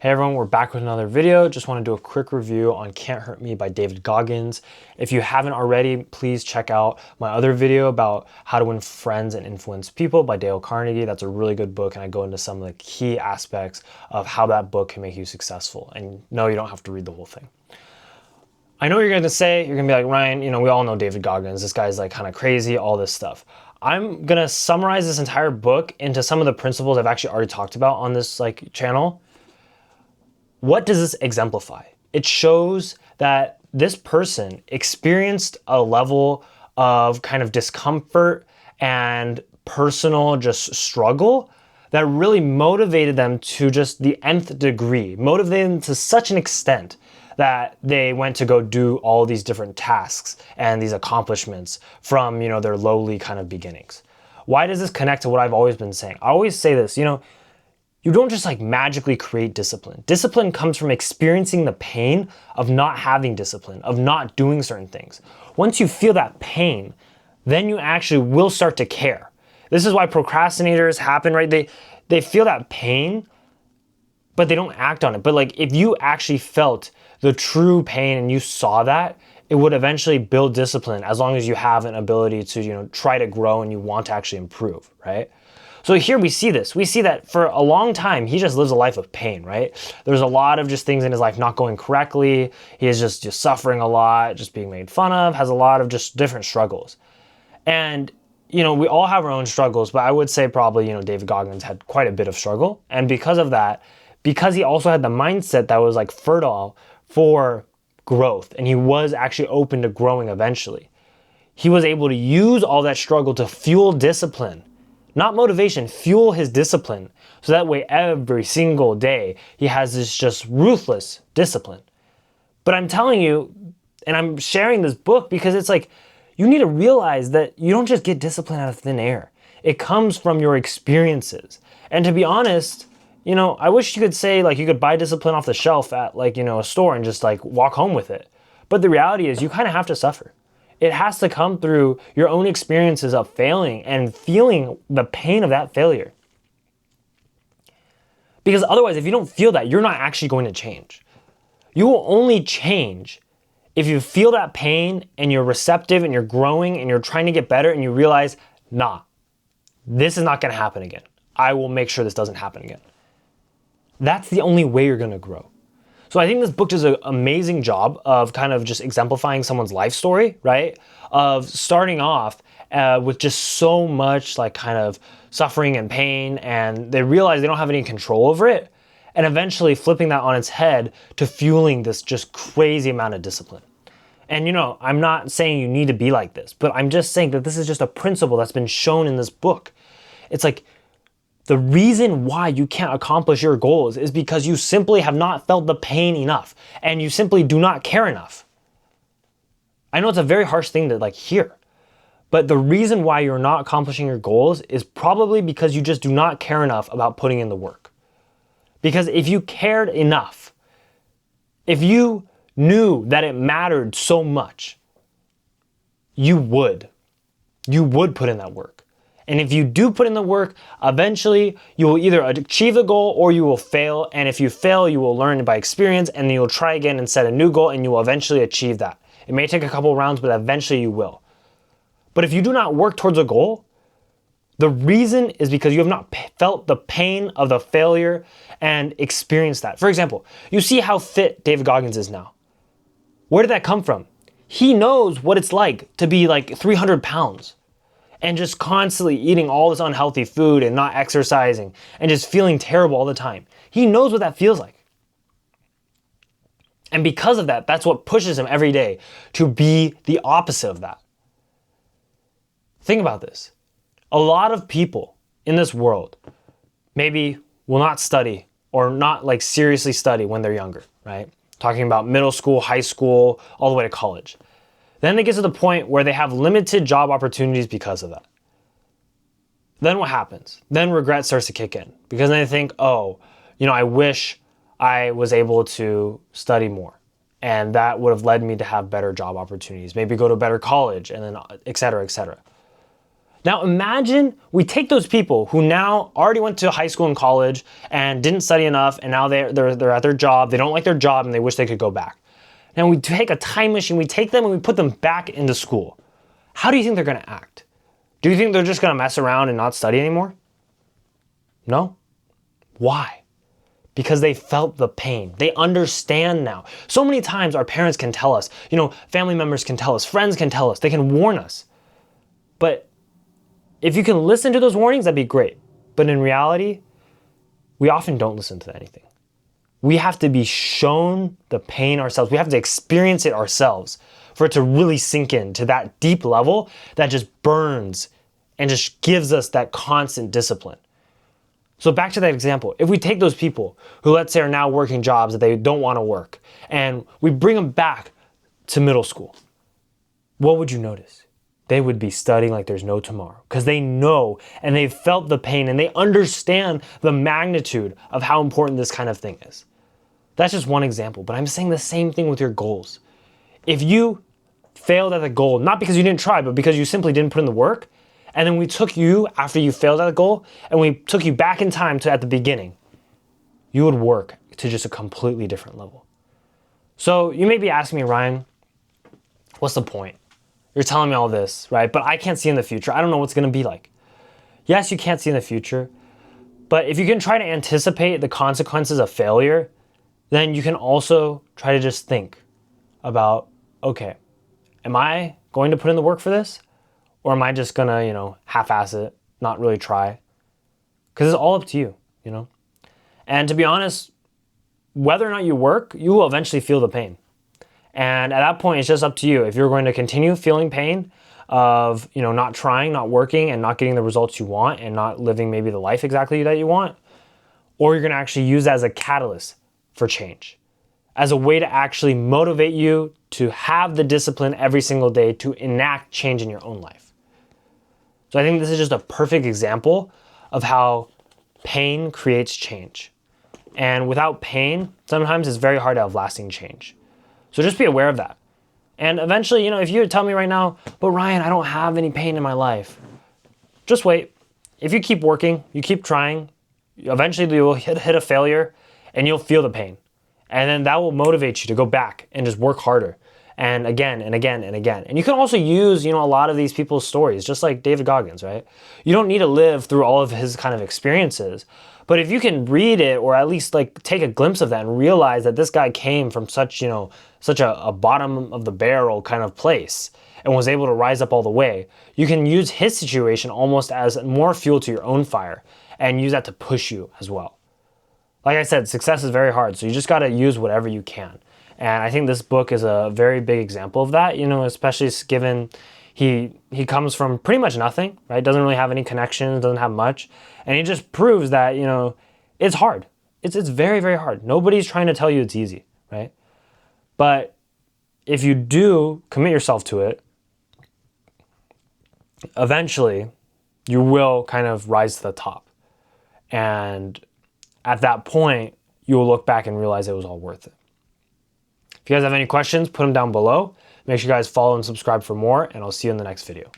Hey everyone, we're back with another video. Just want to do a quick review on Can't Hurt Me by David Goggins. If you haven't already, please check out my other video about How to Win Friends and Influence People by Dale Carnegie. That's a really good book, and I go into some of the key aspects of how that book can make you successful. And no, you don't have to read the whole thing. I know what you're going to say. You're going to be like, Ryan, we all know David Goggins. This guy's like kind of crazy, all this stuff. I'm going to summarize this entire book into some of the principles I've actually already talked about on this channel. What does this exemplify? It shows that this person experienced a level of kind of discomfort and personal just struggle that really motivated them to just the nth degree, motivated them to such an extent that they went to go do all these different tasks and these accomplishments from, their lowly kind of beginnings. Why does this connect to what I've always been saying? I always say this, you don't just magically create discipline. Discipline comes from experiencing the pain of not having discipline, of not doing certain things. Once you feel that pain, then you actually will start to care. This is why procrastinators happen, right? They feel that pain, but they don't act on it. But if you actually felt the true pain and you saw that, it would eventually build discipline as long as you have an ability to, try to grow and you want to actually improve, right? So here we see this. We see that for a long time, he just lives a life of pain, right? There's a lot of just things in his life not going correctly. He is just suffering a lot, just being made fun of, has a lot of just different struggles. And, we all have our own struggles, but I would say probably, David Goggins had quite a bit of struggle. And because of that, because he also had the mindset that was fertile for growth, and he was actually open to growing eventually, he was able to use all that struggle to fuel discipline. Not motivation, fuel his discipline. So that way every single day he has this just ruthless discipline. But I'm telling you, and I'm sharing this book because it's you need to realize that you don't just get discipline out of thin air. It comes from your experiences. And to be honest, I wish you could say you could buy discipline off the shelf at a store and just walk home with it. But the reality is you kind of have to suffer. It has to come through your own experiences of failing and feeling the pain of that failure. Because otherwise, if you don't feel that, you're not actually going to change. You will only change if you feel that pain and you're receptive and you're growing and you're trying to get better and you realize, nah, this is not going to happen again. I will make sure this doesn't happen again. That's the only way you're going to grow. So I think this book does an amazing job of kind of just exemplifying someone's life story, right? Of starting off with just so much kind of suffering and pain, and they realize they don't have any control over it, and eventually flipping that on its head to fueling this just crazy amount of discipline. And I'm not saying you need to be like this, but I'm just saying that this is just a principle that's been shown in this book. It's the reason why you can't accomplish your goals is because you simply have not felt the pain enough and you simply do not care enough. I know it's a very harsh thing to hear, but the reason why you're not accomplishing your goals is probably because you just do not care enough about putting in the work. Because if you cared enough, if you knew that it mattered so much, you would put in that work. And if you do put in the work, eventually you will either achieve the goal or you will fail. And if you fail, you will learn by experience, and then you'll try again and set a new goal, and you will eventually achieve that. It may take a couple rounds, but eventually you will. But if you do not work towards a goal, the reason is because you have not felt the pain of the failure and experienced that. For example, you see how fit David Goggins is now. Where did that come from? He knows what it's like to be 300 pounds. And just constantly eating all this unhealthy food and not exercising and just feeling terrible all the time. He knows what that feels like. And because of that, that's what pushes him every day to be the opposite of that. Think about this. A lot of people in this world maybe will not study or not seriously study when they're younger, right? Talking about middle school, high school, all the way to college. Then they get to the point where they have limited job opportunities because of that. Then what happens? Then regret starts to kick in because then they think, I wish I was able to study more, and that would have led me to have better job opportunities, maybe go to a better college, and then et cetera, et cetera. Now imagine we take those people who now already went to high school and college and didn't study enough, and now they're at their job, they don't like their job, and they wish they could go back. Now we take a time machine, we take them and we put them back into school. How do you think they're gonna act? Do you think they're just gonna mess around and not study anymore? No. Why? Because they felt the pain. They understand now. So many times our parents can tell us, family members can tell us, friends can tell us, they can warn us. But if you can listen to those warnings, that'd be great. But in reality, we often don't listen to anything. We have to be shown the pain ourselves. We have to experience it ourselves for it to really sink in to that deep level that just burns and just gives us that constant discipline. So back to that example, if we take those people who, let's say, are now working jobs that they don't want to work, and we bring them back to middle school, what would you notice? They would be studying like there's no tomorrow because they know and they've felt the pain and they understand the magnitude of how important this kind of thing is. That's just one example, but I'm saying the same thing with your goals. If you failed at the goal, not because you didn't try, but because you simply didn't put in the work, and then we took you after you failed at the goal and we took you back in time to at the beginning, you would work to just a completely different level. So you may be asking me, Ryan, what's the point? You're telling me all this, right? But I can't see in the future. I don't know what's going to be like. Yes, you can't see in the future, but if you can try to anticipate the consequences of failure, then you can also try to just think about, okay, am I going to put in the work for this? Or am I just gonna, half-ass it, not really try? Because it's all up to you, And to be honest, whether or not you work, you will eventually feel the pain. And at that point, it's just up to you. If you're going to continue feeling pain of, not trying, not working, and not getting the results you want, and not living maybe the life exactly that you want, or you're gonna actually use that as a catalyst for change, as a way to actually motivate you to have the discipline every single day to enact change in your own life. So I think this is just a perfect example of how pain creates change. And without pain, sometimes it's very hard to have lasting change. So just be aware of that. And eventually, if you would tell me right now, but Ryan, I don't have any pain in my life, just wait. If you keep working, you keep trying, eventually you will hit a failure and you'll feel the pain. And then that will motivate you to go back and just work harder. And again and again and again. And you can also use, a lot of these people's stories, just like David Goggins, right? You don't need to live through all of his kind of experiences. But if you can read it or at least take a glimpse of that and realize that this guy came from such a bottom of the barrel kind of place and was able to rise up all the way, you can use his situation almost as more fuel to your own fire and use that to push you as well. Like I said, success is very hard, so you just got to use whatever you can. And I think this book is a very big example of that, especially given he comes from pretty much nothing, right? Doesn't really have any connections, doesn't have much. And he just proves that, it's hard. It's very, very hard. Nobody's trying to tell you it's easy, right? But if you do commit yourself to it, eventually you will kind of rise to the top. And at that point, you will look back and realize it was all worth it. If you guys have any questions, put them down below. Make sure you guys follow and subscribe for more, and I'll see you in the next video.